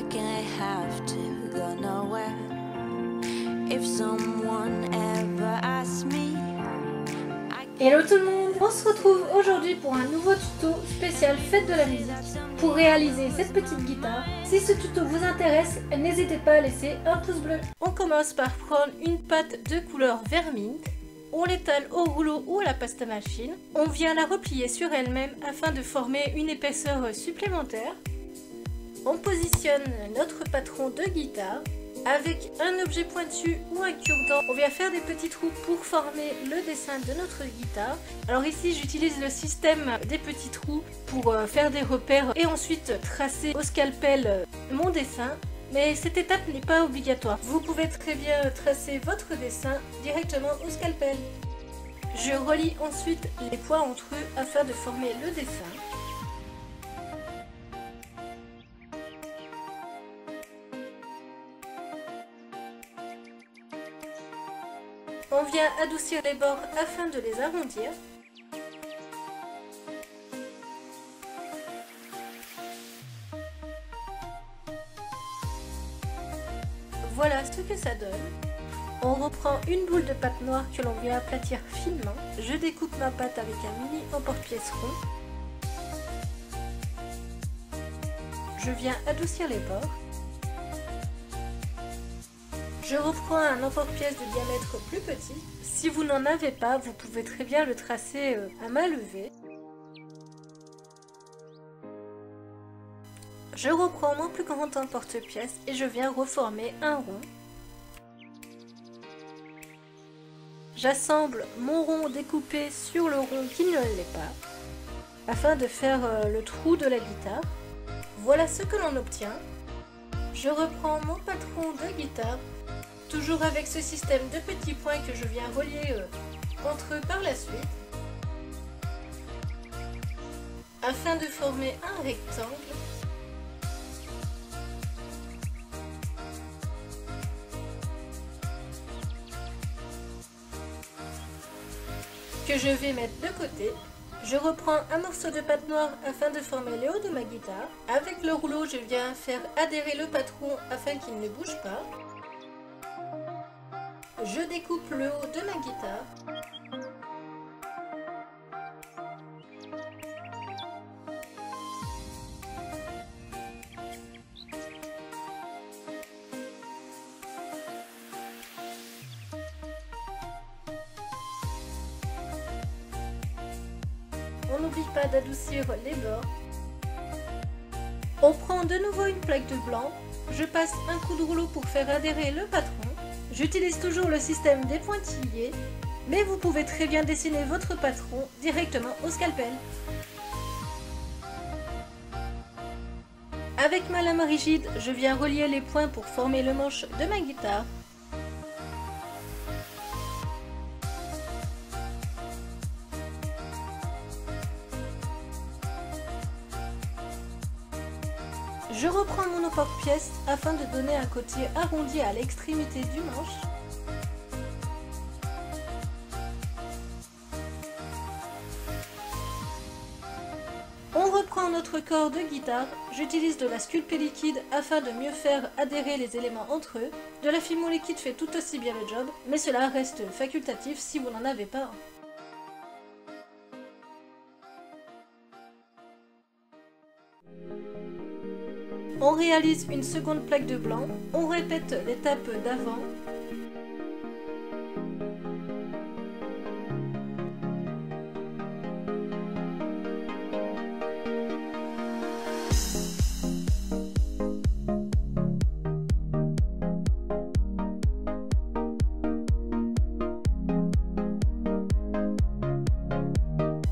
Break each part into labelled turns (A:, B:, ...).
A: reckon I have to go nowhere. If someone ever asks me,
B: Hello tout le monde, on se retrouve aujourd'hui pour un nouveau tuto spécial fête de la musique. Pour réaliser cette petite guitare, si ce tuto vous intéresse, n'hésitez pas à laisser un pouce bleu. On commence par prendre une pâte de couleur vermine, on l'étale au rouleau ou à la pâte à machine, on vient la replier sur elle-même afin de former une épaisseur supplémentaire. On positionne notre patron de guitare. Avec un objet pointu ou un cure-dent, on vient faire des petits trous pour former le dessin de notre guitare. Alors ici j'utilise le système des petits trous pour faire des repères et ensuite tracer au scalpel mon dessin. Mais cette étape n'est pas obligatoire. Vous pouvez très bien tracer votre dessin directement au scalpel. Je relie ensuite les points entre eux afin de former le dessin. On vient adoucir les bords afin de les arrondir. Voilà ce que ça donne. On reprend une boule de pâte noire que l'on vient aplatir finement. Je découpe ma pâte avec un mini emporte-pièce rond. Je viens adoucir les bords. Je reprends un emporte-pièce de diamètre plus petit. Si vous n'en avez pas, vous pouvez très bien le tracer à main levée. Je reprends mon plus grand emporte-pièce et je viens reformer un rond. J'assemble mon rond découpé sur le rond qui ne l'est pas, afin de faire le trou de la guitare. Voilà ce que l'on obtient. Je reprends mon patron de guitare. Toujours avec ce système de petits points que je viens relier entre eux par la suite, afin de former un rectangle. Que je vais mettre de côté. Je reprends un morceau de pâte noire afin de former le haut de ma guitare. Avec le rouleau, je viens faire adhérer le patron afin qu'il ne bouge pas. Je découpe le haut de ma guitare. On n'oublie pas d'adoucir les bords. On prend de nouveau une plaque de blanc. Je passe un coup de rouleau pour faire adhérer le patron. J'utilise toujours le système des pointillés, mais vous pouvez très bien dessiner votre patron directement au scalpel. Avec ma lame rigide, je viens relier les points pour former le manche de ma guitare. Je reprends mon emporte-pièce afin de donner un côté arrondi à l'extrémité du manche. On reprend notre corps de guitare. J'utilise de la sculpée liquide afin de mieux faire adhérer les éléments entre eux. De la fimo liquide fait tout aussi bien le job, mais cela reste facultatif si vous n'en avez pas. On réalise une seconde plaque de blanc, on répète l'étape d'avant.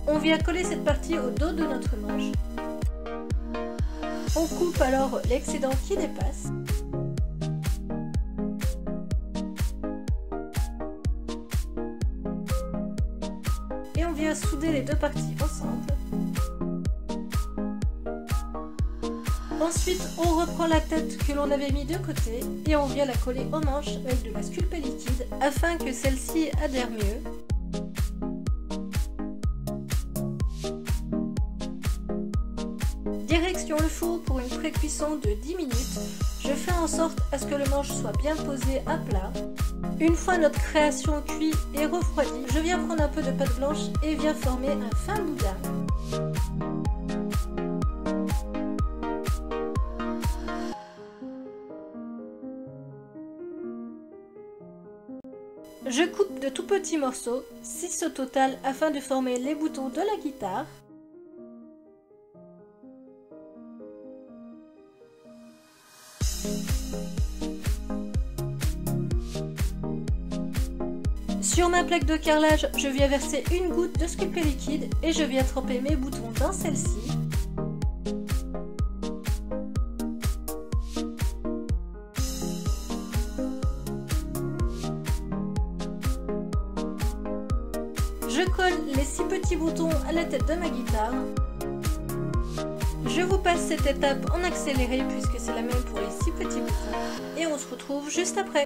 B: On vient coller cette partie au dos de notre manche. On coupe alors l'excédent qui dépasse. Et on vient souder les deux parties ensemble. Ensuite, on reprend la tête que l'on avait mis de côté et on vient la coller aux manches avec de la sculpée liquide afin que celle-ci adhère mieux. Direction le four pour une pré-cuisson de 10 minutes. Je fais en sorte à ce que le manche soit bien posé à plat. Une fois notre création cuite et refroidie, je viens prendre un peu de pâte blanche et viens former un fin boudin. Je coupe de tout petits morceaux, 6 au total, afin de former les boutons de la guitare. Sur ma plaque de carrelage, je viens verser une goutte de sculpté liquide et je viens tremper mes boutons dans celle-ci. Je colle les 6 petits boutons à la tête de ma guitare. Je vous passe cette étape en accéléré puisque c'est la même pour les 6 petits boutons. Et on se retrouve juste après.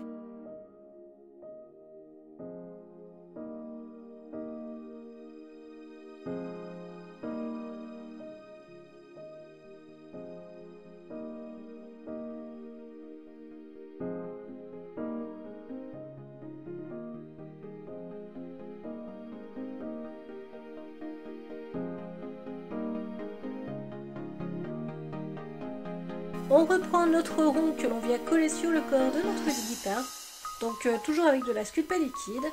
B: On reprend notre rond que l'on vient coller sur le corps de notre guitare, donc toujours avec de la sculpté liquide.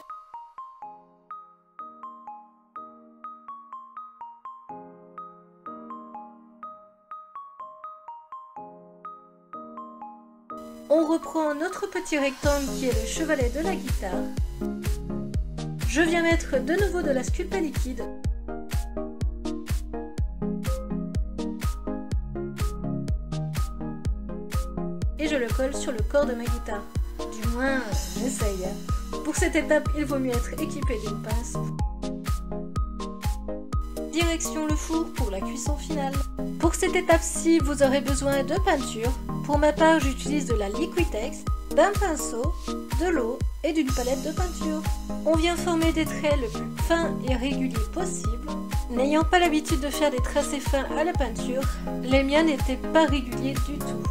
B: On reprend notre petit rectangle qui est le chevalet de la guitare. Je viens mettre de nouveau de la sculpté liquide. Et je le colle sur le corps de ma guitare. Du moins, j'essaye. Pour cette étape, il vaut mieux être équipé d'une pince. Direction le four pour la cuisson finale. Pour cette étape-ci, vous aurez besoin de peinture. Pour ma part, j'utilise de la Liquitex, d'un pinceau, de l'eau et d'une palette de peinture. On vient former des traits le plus fins et réguliers possible. N'ayant pas l'habitude de faire des tracés fins à la peinture, les miens n'étaient pas réguliers du tout.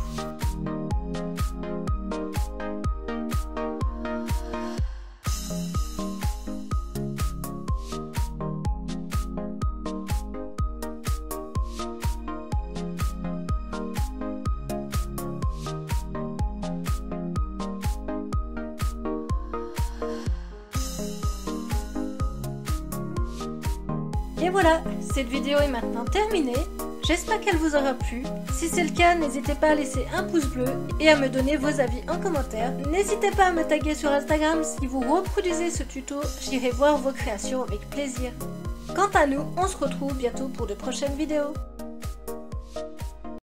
B: Et voilà, cette vidéo est maintenant terminée. J'espère qu'elle vous aura plu. Si c'est le cas, n'hésitez pas à laisser un pouce bleu et à me donner vos avis en commentaire. N'hésitez pas à me taguer sur Instagram si vous reproduisez ce tuto, j'irai voir vos créations avec plaisir. Quant à nous, on se retrouve bientôt pour de prochaines vidéos.